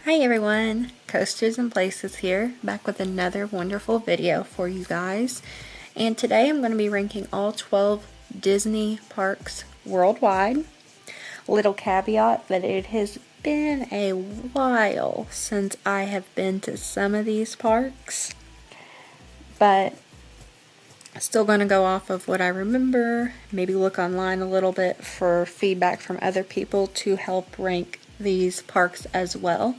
Hi everyone, Coasters and Places here, back with another wonderful video for you guys. And today I'm going to be ranking all 12 Disney parks worldwide. Little caveat that it has been a while since I have been to some of these parks, but still going to go off of what I remember, maybe look online a little bit for feedback from other people to help rank these parks as well.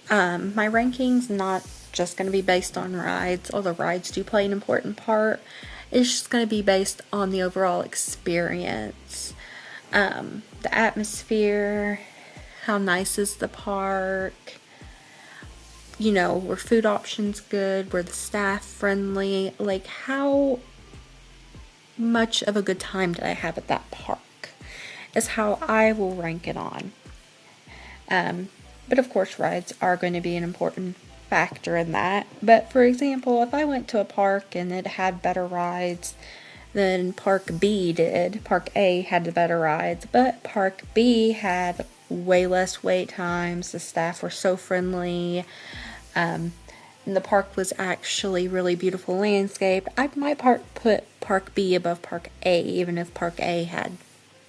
My ranking's not just going to be based on rides, although rides do play an important part. It's just going to be based on the overall experience, the atmosphere, how nice is the park, were food options good, were the staff friendly, like how much of a good time did I have at that park is how I will rank it on. But of course rides are going to be an important factor in that. But for example, if I went to a park and it had better rides than Park B did, Park A had the better rides, but Park B had way less wait times, the staff were so friendly, and the park was actually really beautiful landscape, I might put Park B above Park A, even if Park A had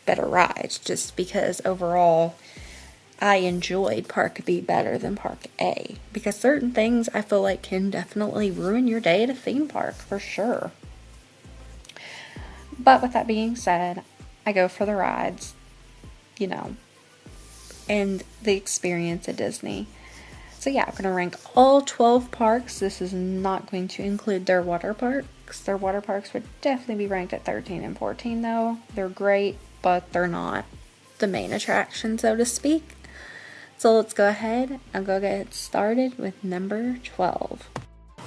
better rides, just because overall I enjoyed Park B better than Park A, because certain things I feel like can definitely ruin your day at a theme park, for sure. But with that being said, I go for the rides, and the experience at Disney. So yeah, I'm going to rank all 12 parks. This is not going to include their water parks. Their water parks would definitely be ranked at 13 and 14 though. They're great, but they're not the main attraction, so to speak. So let's go ahead and get started with number 12.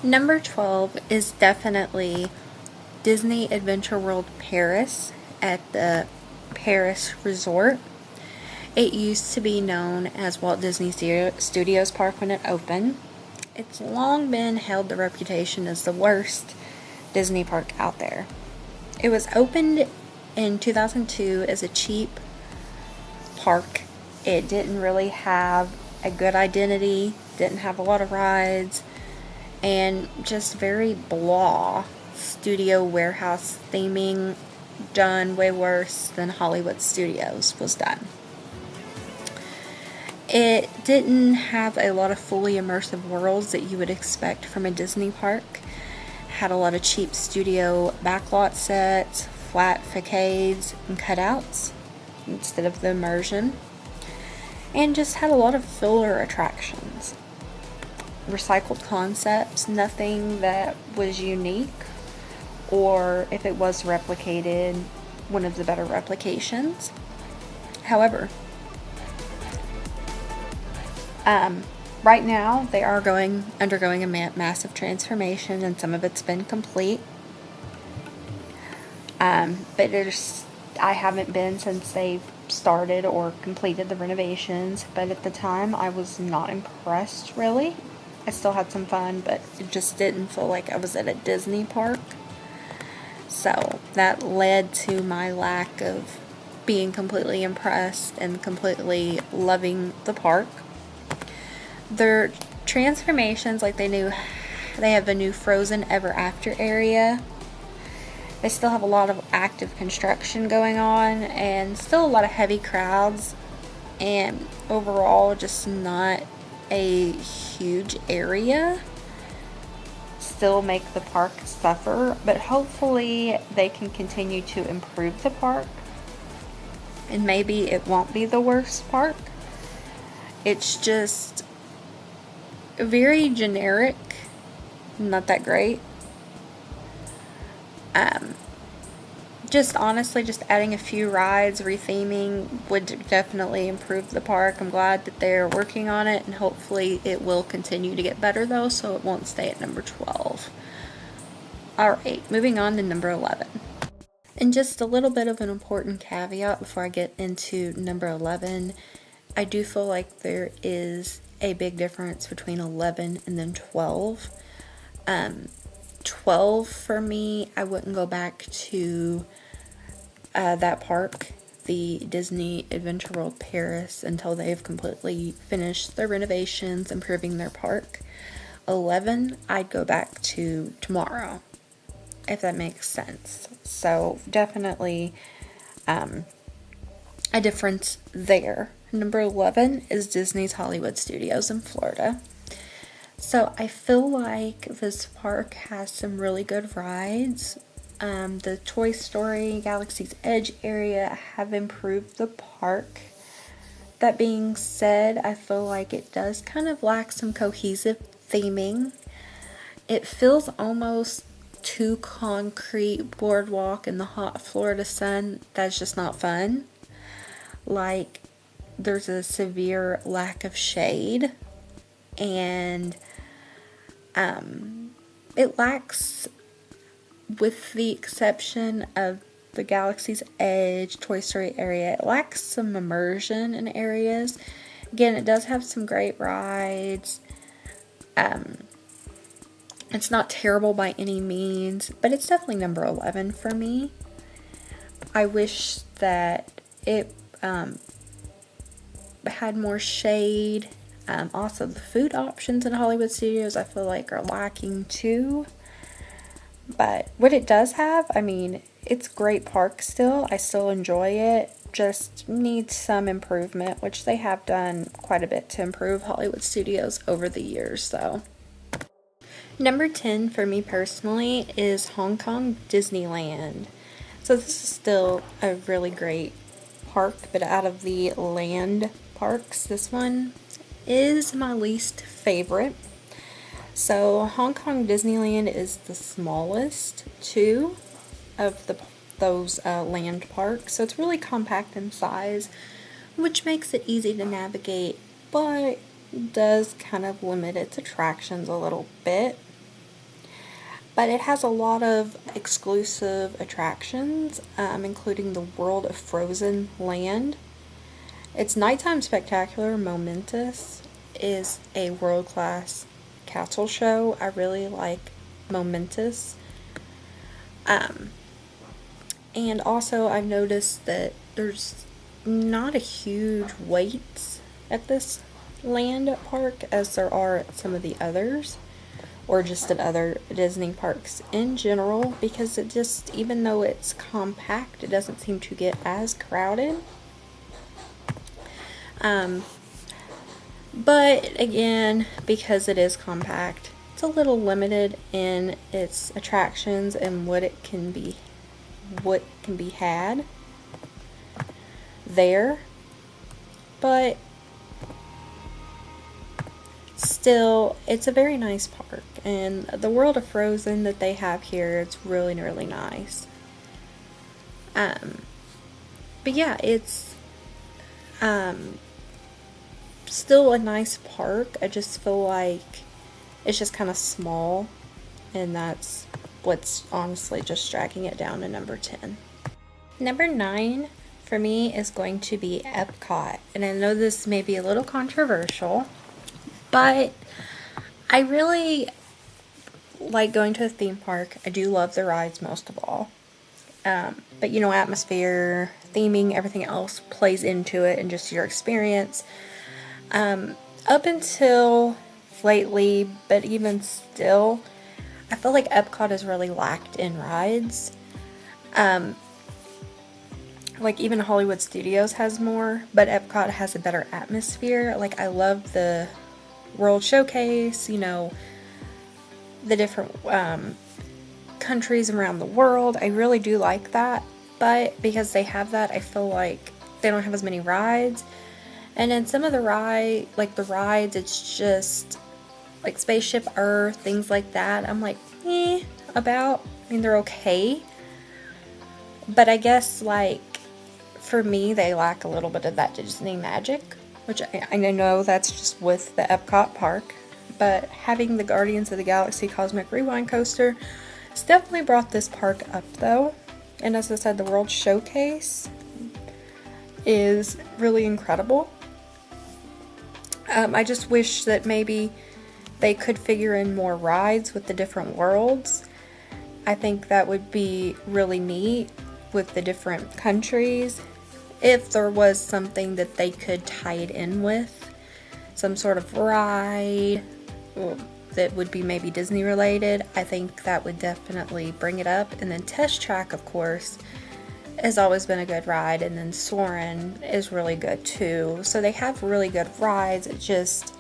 Number 12 is definitely Disney Adventure World Paris at the Paris Resort. It used to be known as Walt Disney Studios Park when it opened. It's long been held the reputation as the worst Disney park out there. It was opened in 2002 as a cheap park. It didn't really have a good identity, didn't have a lot of rides, and just very blah studio warehouse theming, done way worse than Hollywood Studios was done. It didn't have a lot of fully immersive worlds that you would expect from a Disney park. Had a lot of cheap studio backlot sets, flat facades, and cutouts instead of the immersion. And just had a lot of filler attractions. Recycled concepts, nothing that was unique, or if it was replicated, one of the better replications. However, right now they are undergoing a massive transformation, and some of it's been complete. But I haven't been since they've started or completed the renovations, but at the time I was not impressed really. I still had some fun, but it just didn't feel like I was at a Disney park. So that led to my lack of being completely impressed and completely loving the park. Their transformations, like they have a new Frozen Ever After area. They still have a lot of active construction going on and still a lot of heavy crowds, and overall just not a huge area. Still make the park suffer, but hopefully they can continue to improve the park, and maybe it won't be the worst park. It's just very generic, not that great. Just honestly, just adding a few rides, retheming would definitely improve the park. I'm glad that they're working on it, and hopefully it will continue to get better though, so it won't stay at number 12. Alright, moving on to number 11. And just a little bit of an important caveat before I get into number 11. I do feel like there is a big difference between 11 and then 12. 12 for me, I wouldn't go back to that park the Disney Adventure World Paris until they've completely finished their renovations, improving their park. 11, I'd go back to tomorrow, if that makes sense. So definitely a difference there. Number 11 is Disney's Hollywood Studios in Florida. So I feel like this park has some really good rides. The Toy Story Galaxy's Edge area have improved the park. That being said, I feel like it does kind of lack some cohesive theming. It feels almost too concrete boardwalk in the hot Florida sun. That's just not fun. Like, there's a severe lack of shade, and it lacks, with the exception of the Galaxy's Edge Toy Story area, it lacks some immersion in areas. Again, it does have some great rides. It's not terrible by any means, but it's definitely number 11 for me. I wish that it had more shade. Also, the food options in Hollywood Studios I feel like are lacking too. But what it does have, I mean, it's great park still. I still enjoy it. Just needs some improvement, which they have done quite a bit to improve Hollywood Studios over the years. So, number 10 for me personally is Hong Kong Disneyland. So this is still a really great park, but out of the land parks, this one is my least favorite. So Hong Kong Disneyland is the smallest two of those land parks, so it's really compact in size, which makes it easy to navigate, but does kind of limit its attractions a little bit. But it has a lot of exclusive attractions, including the World of Frozen Land. Its nighttime spectacular Momentous is a world-class castle show. I really like Momentous. And also I've noticed that there's not a huge wait at this land park as there are at some of the others, or just at other Disney parks in general, because it just, even though it's compact, it doesn't seem to get as crowded. But again, because it is compact, it's a little limited in its attractions and what can be had there. But still, it's a very nice park, and the World of Frozen that they have here, it's really, really nice. But yeah, it's still a nice park. I just feel like it's just kind of small, and that's what's honestly just dragging it down to number 10. Number 9 for me is going to be Epcot, and I know this may be a little controversial, but I really like going to a theme park. I do love the rides most of all. But you know, atmosphere, theming, everything else plays into it, and just your experience. Up until lately, but even still, I feel like Epcot is really lacked in rides. Like even Hollywood Studios has more, but Epcot has a better atmosphere. Like, I love the World Showcase, you know, the different countries around the world. I really do like that, but because they have that, I feel like they don't have as many rides. And in some of the rides, it's just like Spaceship Earth, things like that. I'm like, I mean, they're okay. But I guess, like, for me, they lack a little bit of that Disney magic, which I know that's just with the Epcot park. But having the Guardians of the Galaxy Cosmic Rewind coaster has definitely brought this park up, though. And as I said, the World Showcase is really incredible. I just wish that maybe they could figure in more rides with the different worlds. I think that would be really neat with the different countries. if there was something that they could tie it in with, some sort of ride that would be maybe Disney related, I think that would definitely bring it up. And then Test Track, of course, has always been a good ride, and then Soarin' is really good too. So they have really good rides. It just,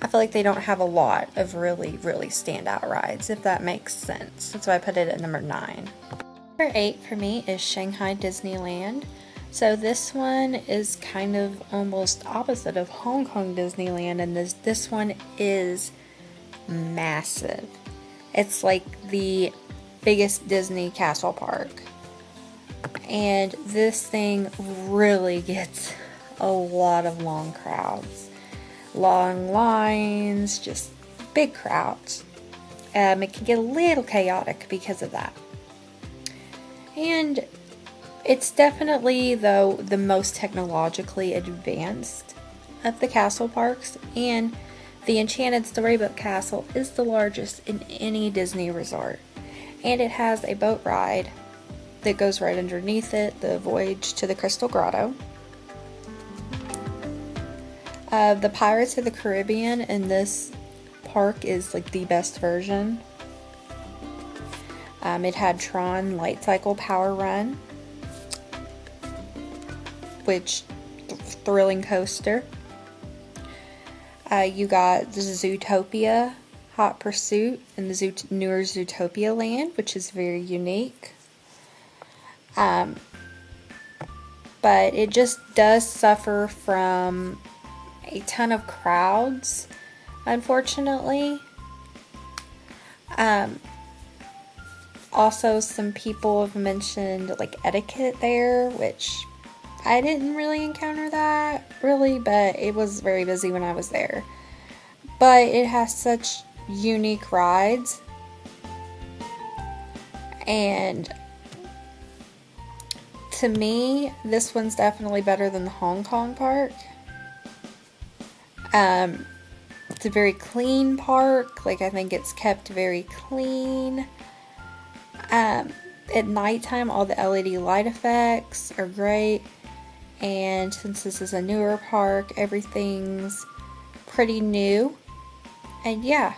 I feel like they don't have a lot of really, really standout rides, if that makes sense. That's why I put it at number 9. Number 8 for me is Shanghai Disneyland. So this one is kind of almost opposite of Hong Kong Disneyland, and this one is massive. It's like the biggest Disney castle park. And this thing really gets a lot of long crowds. Long lines, just big crowds. It can get a little chaotic because of that. And it's definitely, though, the most technologically advanced of the castle parks. And the Enchanted Storybook Castle is the largest in any Disney resort. And it has a boat ride that goes right underneath it, the Voyage to the Crystal Grotto. The Pirates of the Caribbean in this park is like the best version. It had Tron Light Cycle Power Run, which thrilling coaster. You got the Zootopia Hot Pursuit in the newer Zootopia Land, which is very unique. But it just does suffer from a ton of crowds, unfortunately. Also, some people have mentioned like etiquette there, which I didn't really encounter that really, but it was very busy when I was there. But it has such unique rides, and to me, this one's definitely better than the Hong Kong park. It's a very clean park. Like, I think it's kept very clean. At nighttime, all the LED light effects are great. And since this is a newer park, everything's pretty new. And yeah,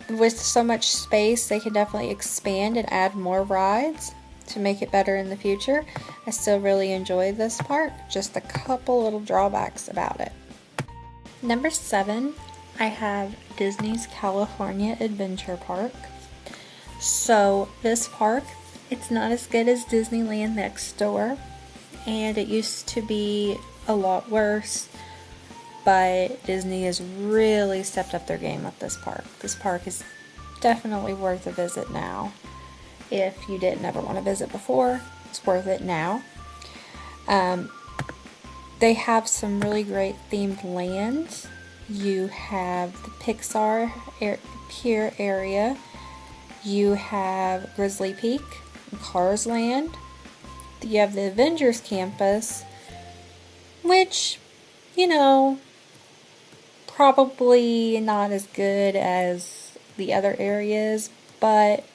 with so much space, they can definitely expand and add more rides to make it better in the future. I still really enjoy this park, just a couple little drawbacks about it. Number 7, I have Disney's California Adventure Park. So this park, it's not as good as Disneyland next door, and it used to be a lot worse, but Disney has really stepped up their game with this park. This park is definitely worth a visit now. If you didn't ever want to visit before, it's worth it now. They have some really great themed lands. You have the Pixar Pier area. You have Grizzly Peak and Cars Land. You have the Avengers Campus, which, you know, probably not as good as the other areas, but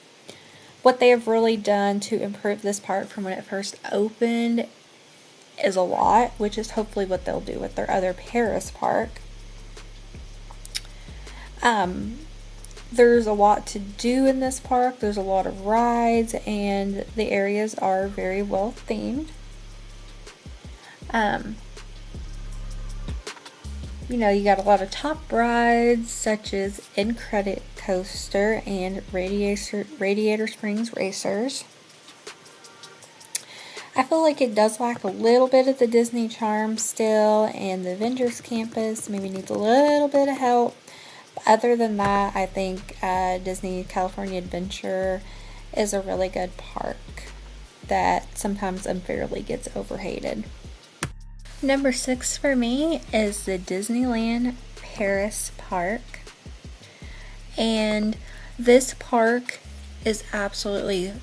what they have really done to improve this park from when it first opened is a lot, which is hopefully what they'll do with their other Paris park. There's a lot to do in this park. There's a lot of rides, and the areas are very well themed. You know, you got a lot of top rides such as End Credit Coaster and Radiator Springs Racers. I feel like it does lack a little bit of the Disney charm still, and the Avengers Campus maybe needs a little bit of help. But other than that, I think Disney California Adventure is a really good park that sometimes unfairly gets overhated. Number 6 for me is the Disneyland Paris Park. And this park is absolutely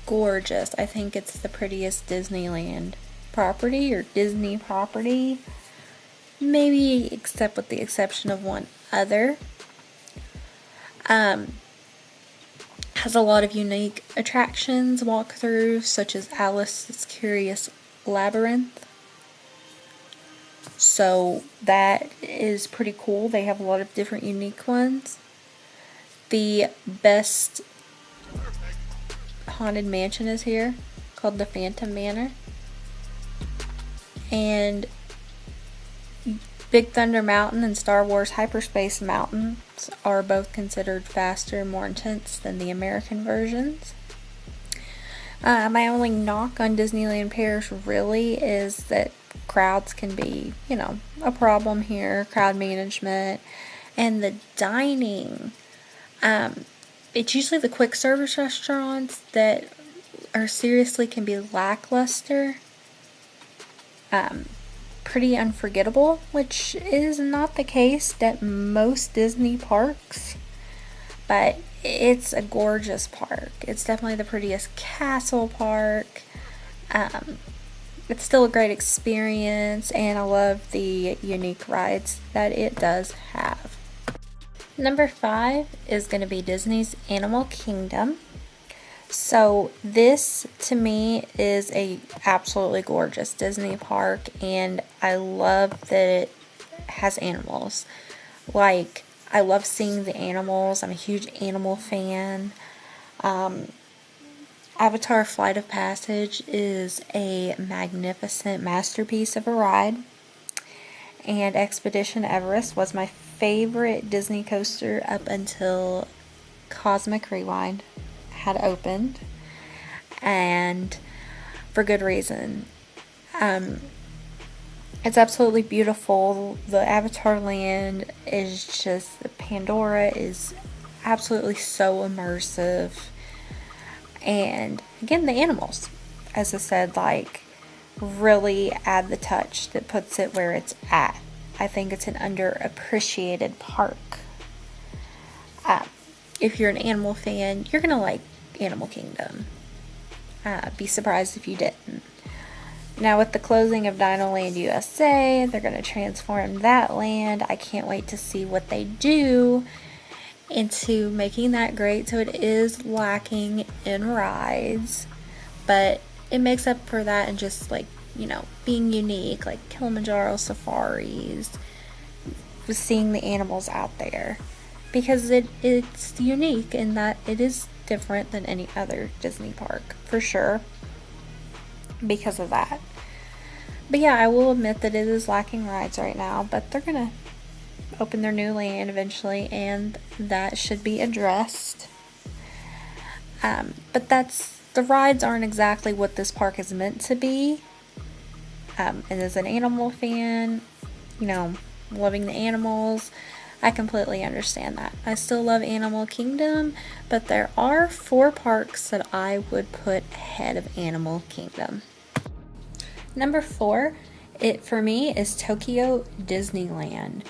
gorgeous. I think it's the prettiest Disneyland property or Disney property. Maybe except with the exception of one other. Has a lot of unique attractions, walkthroughs, such as Alice's Curious Labyrinth. So that is pretty cool. They have a lot of different unique ones. The best haunted mansion is here, called the Phantom Manor. And Big Thunder Mountain and Star Wars Hyperspace Mountains are both considered faster and more intense than the American versions. My only knock on Disneyland Paris really is that crowds can be, a problem here, crowd management, and the dining. It's usually the quick service restaurants that are seriously can be lackluster. Pretty unforgettable, which is not the case at most Disney parks, but it's a gorgeous park. It's definitely the prettiest castle park. It's still a great experience, and I love the unique rides that it does have. Number 5 is going to be Disney's Animal Kingdom. So this to me is a absolutely gorgeous Disney park, and I love that it has animals. Like, I love seeing the animals. I'm a huge animal fan. Avatar Flight of Passage is a magnificent masterpiece of a ride, and Expedition Everest was my favorite Disney coaster up until Cosmic Rewind had opened, and for good reason. It's absolutely beautiful. The Avatar land is just, Pandora is absolutely so immersive. And again, the animals, as I said, really add the touch that puts it where it's at. I think it's an underappreciated park. If you're an animal fan, you're gonna like Animal Kingdom. Be surprised if you didn't. Now, with the closing of Dinoland USA, they're going to transform that land. I can't wait to see what they do into making that great. So it is lacking in rides, but it makes up for that in just being unique, like Kilimanjaro safaris, with seeing the animals out there, because it's unique in that it is different than any other Disney park, for sure, because of that. But yeah, I will admit that it is lacking rides right now, but they're gonna open their new land eventually, and that should be addressed. But the rides aren't exactly what this park is meant to be. And as an animal fan, loving the animals, I completely understand that. I still love Animal Kingdom, but there are 4 parks that I would put ahead of Animal Kingdom. Number 4, for me, is Tokyo Disneyland.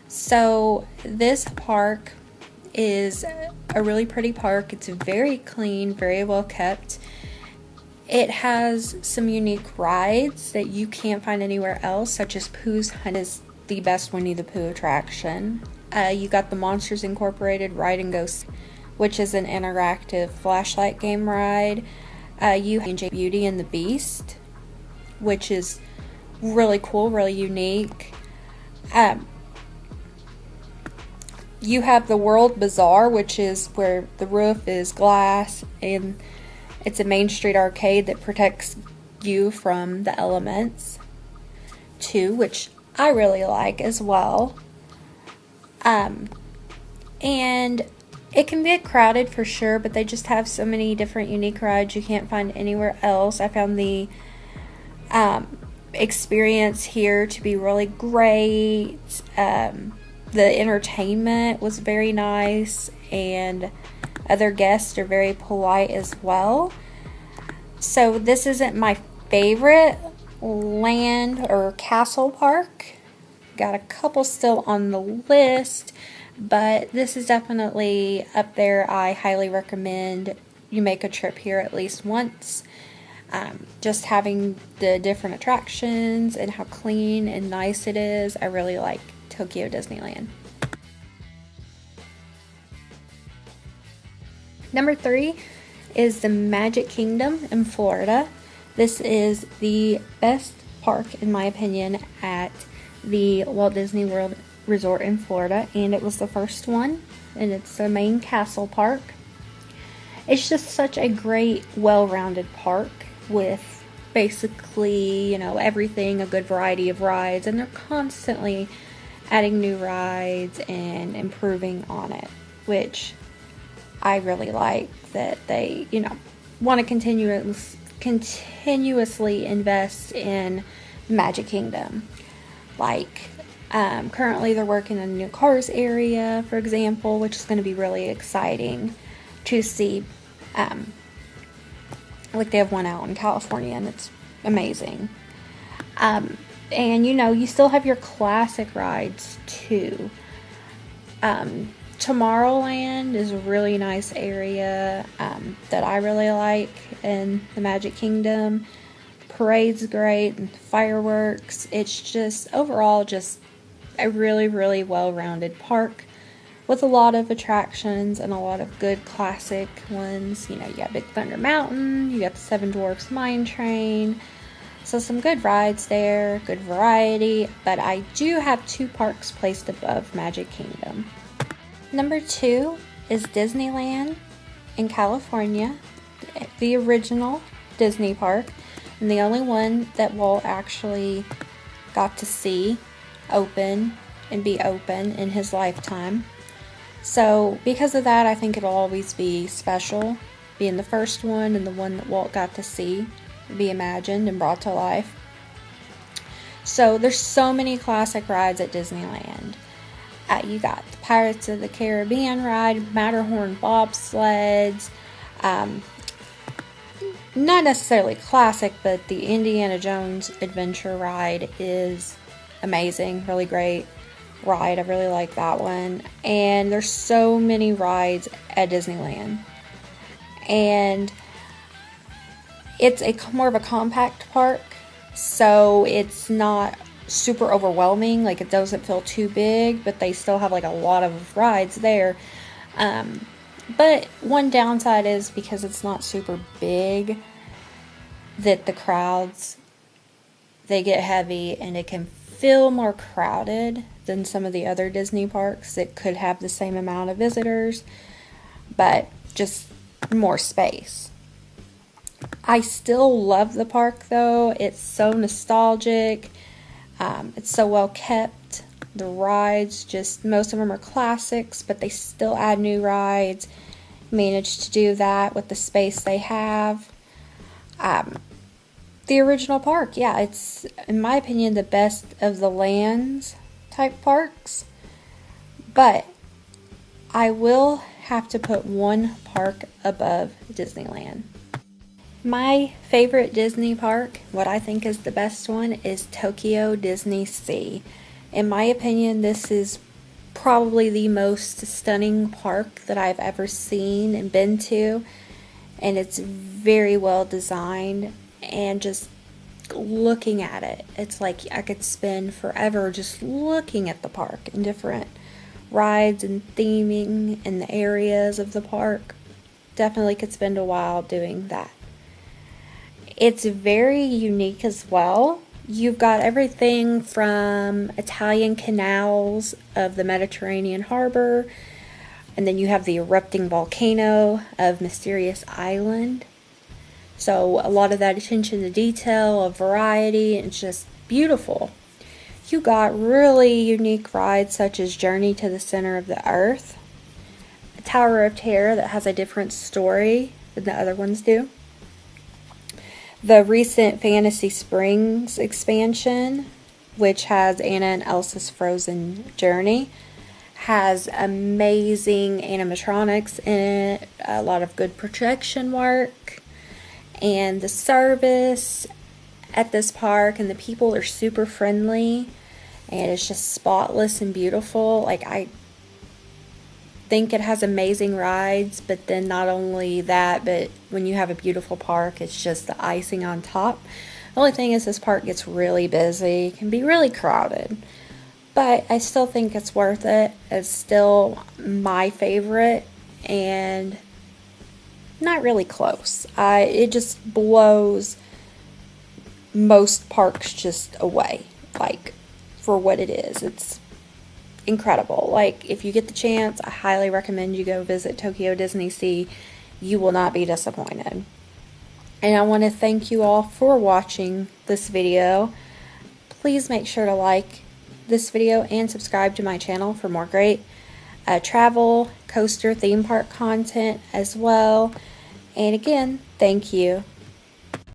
So this park is a really pretty park. It's very clean, very well kept. It has some unique rides that you can't find anywhere else, such as Pooh's Hunt is the best Winnie the Pooh attraction. You got the Monsters Incorporated Ride and Go, which is an interactive flashlight game ride. You have Beauty and the Beast, which is really cool, really unique. You have the World Bazaar, which is where the roof is glass, and it's a Main Street arcade that protects you from the elements, too, which I really like as well. And it can get crowded for sure, but they just have so many different unique rides you can't find anywhere else. I found the experience here to be really great. The entertainment was very nice, and other guests are very polite as well. So this isn't my favorite land or castle park. Got a couple still on the list, but this is definitely up there. I highly recommend you make a trip here at least once. Just having the different attractions and how clean and nice it is. I really like Tokyo Disneyland. Number 3 is the Magic Kingdom in Florida. This is the best park, in my opinion, at the Walt Disney World Resort in Florida, and it was the first one, and it's the main castle park. It's just such a great, well-rounded park with basically, everything, a good variety of rides, and they're constantly adding new rides and improving on it, which I really like that they, want to continuously invest in Magic Kingdom. Like, currently they're working on a new Cars area, for example, which is going to be really exciting to see. Like they have one out in California, and it's amazing. And you still have your classic rides too. Tomorrowland is a really nice area that I really like in the Magic Kingdom. Parade's great, and fireworks. It's just overall just a really, really well-rounded park with a lot of attractions and a lot of good classic ones. You got Big Thunder Mountain, you got the Seven Dwarfs Mine Train. So some good rides there, good variety, but I do have 2 parks placed above Magic Kingdom. Number 2 is Disneyland in California, the original Disney park, and the only one that Walt actually got to see open and be open in his lifetime. So because of that, I think it'll always be special, being the first one and the one that Walt got to see, be imagined and brought to life. So there's so many classic rides at Disneyland. You got the Pirates of the Caribbean ride, Matterhorn bobsleds, not necessarily classic, but the Indiana Jones Adventure ride is amazing, really great ride. I really like that one. And there's so many rides at Disneyland, and it's more of a compact park, so it's not super overwhelming. Like, it doesn't feel too big, but they still have like a lot of rides there. But one downside is because it's not super big, that the crowds, they get heavy, and it can feel more crowded than some of the other Disney parks that could have the same amount of visitors, but just more space. I still love the park though. It's so nostalgic. It's so well kept. The rides, just most of them are classics, but they still add new rides. Managed to do that with the space they have. The original park, yeah, it's, in my opinion, the best of the lands type parks. But I will have to put one park above Disneyland. My favorite Disney park, what I think is the best one, is Tokyo Disney Sea. In my opinion, this is probably the most stunning park that I've ever seen and been to. And it's very well designed, and just looking at it, it's like I could spend forever just looking at the park and different rides and theming and the areas of the park. Definitely could spend a while doing that. It's very unique as well. You've got everything from Italian canals of the Mediterranean harbor, and then you have the erupting volcano of Mysterious Island. So a lot of that attention to detail, a variety, and it's just beautiful. You got really unique rides such as Journey to the Center of the Earth, a Tower of Terror that has a different story than the other ones do. The recent Fantasy Springs expansion, which has Anna and Elsa's Frozen Journey, has amazing animatronics in it, a lot of good projection work, and the service at this park and the people are super friendly, and it's just spotless and beautiful. Like, I think it has amazing rides, but then not only that, but when you have a beautiful park, it's just the icing on top. The only thing is this park gets really busy, can be really crowded, but I still think it's worth it. It's still my favorite, and not really close. It just blows most parks just away, like, for what it is. It's incredible. Like, if you get the chance, I highly recommend you go visit Tokyo Disney Sea. You will not be disappointed. And I want to thank you all for watching this video. Please make sure to like this video and subscribe to my channel for more great travel, coaster, theme park content as well. And again, thank you.